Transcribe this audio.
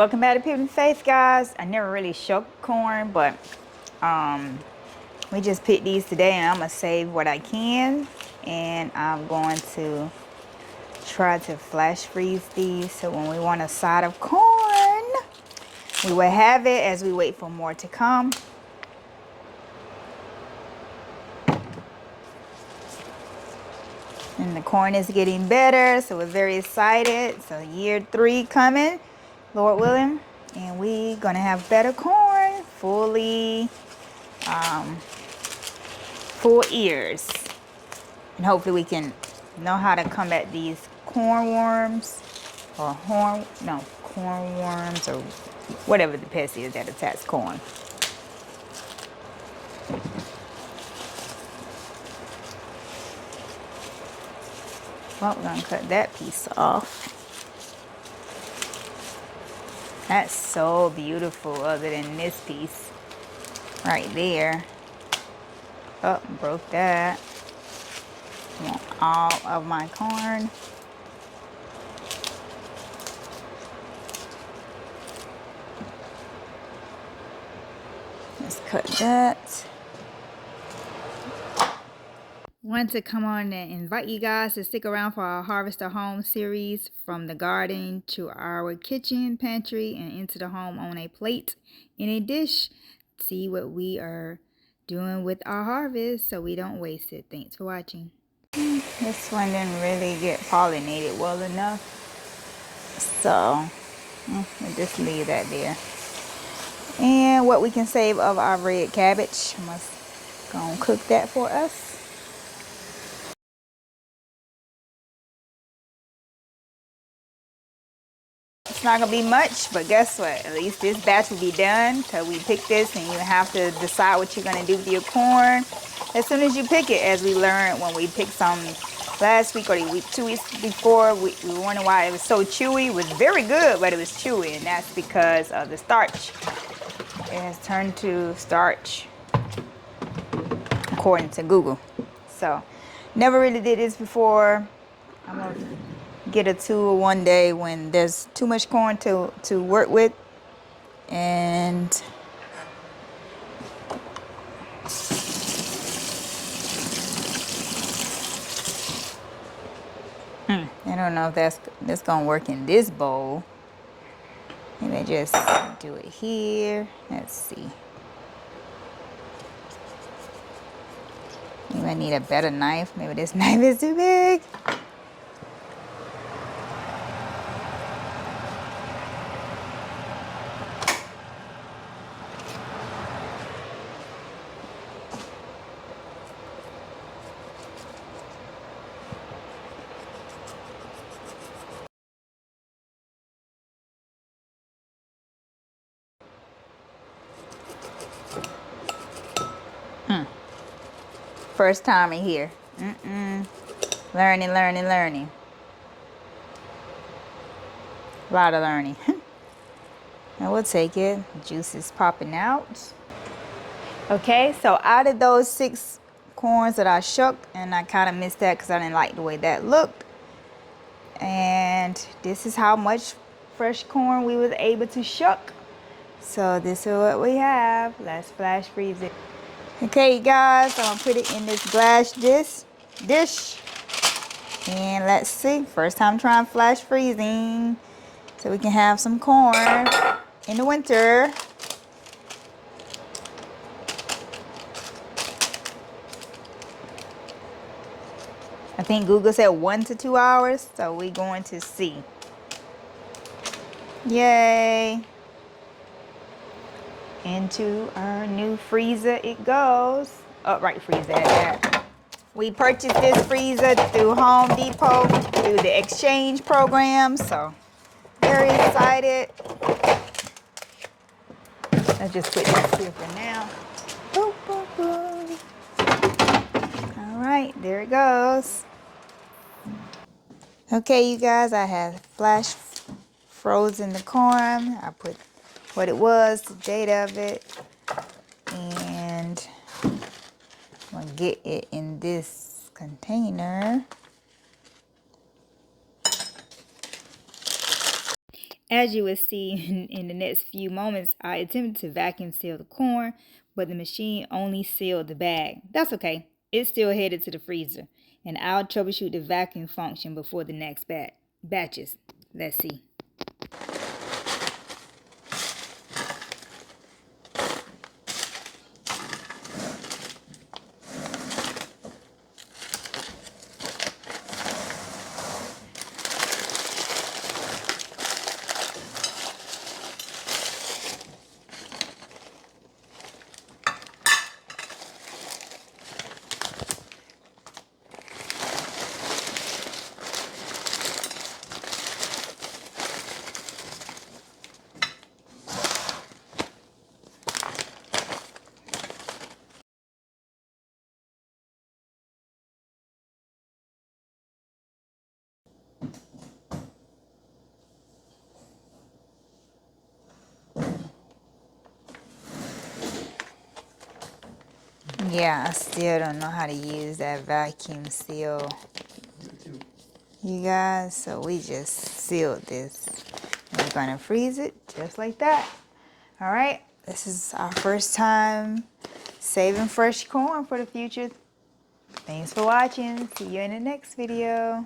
Welcome back to People and Faith, guys. I never really shucked corn, but we just picked these today, and I'm gonna save what I can, and I'm going to try to flash freeze these so when we want a side of corn, we will have it as we wait for more to come. And the corn is getting better, so we're very excited. So year 3 coming, Lord willing, and we gonna have better corn, full ears, and hopefully we can know how to combat these corn worms or corn worms or whatever the pest is that attacks corn. Well, we're gonna cut that piece off. That's so beautiful, other than this piece right there. Oh, broke that. I want all of my corn. Let's cut that. Wanted to come on and invite you guys to stick around for our Harvest a Home series, from the garden to our kitchen, pantry, and into the home on a plate, in a dish. See what we are doing with our harvest so we don't waste it. Thanks for watching. This one didn't really get pollinated well enough, so we'll just leave that there. And what we can save of our red cabbage, I must go and cook that for us. It's not gonna be much, but guess what? At least this batch will be done. So we pick this, and you have to decide what you're gonna do with your corn as soon as you pick it. As we learned when we picked some last week or the week, 2 weeks before, we were wondering why it was so chewy. It was very good, but it was chewy, and that's because of the starch. It has turned to starch, according to Google. So, never really did this before. I'm gonna get a tool one day when there's too much corn to work with, and I don't know if that's gonna work in this bowl. Maybe just do it here. Let's see. Maybe I need a better knife. Maybe this knife is too big. First time in here. Learning. A lot of learning. And we'll take it. Juice is popping out. Okay, so out of those 6 corns that I shucked, and I kind of missed that because I didn't like the way that looked. And this is how much fresh corn we was able to shuck. So this is what we have. Let's flash freeze it. Okay, guys, I'm gonna put it in this glass dish, and let's see. First time trying flash freezing, so we can have some corn in the winter. I think Google said 1 to 2 hours, so we're going to see. Yay! Into our new freezer it goes. Upright freezer at that. We purchased this freezer through Home Depot through the exchange program, so very excited. Let's just put this here for now. Boop, boop, boop. All right, there it goes. Okay, you guys, I have flash frozen the corn. I put what it was, the date of it, and I'm gonna get it in this container. As you will see in the next few moments, I attempted to vacuum seal the corn, but the machine only sealed the bag. That's okay. It's still headed to the freezer, and I'll troubleshoot the vacuum function before the next batches. Let's see. Yeah, I still don't know how to use that vacuum seal, you guys. So we just sealed this. We're gonna freeze it just like that. All right, this is our first time saving fresh corn for the future. Thanks for watching. See you in the next video.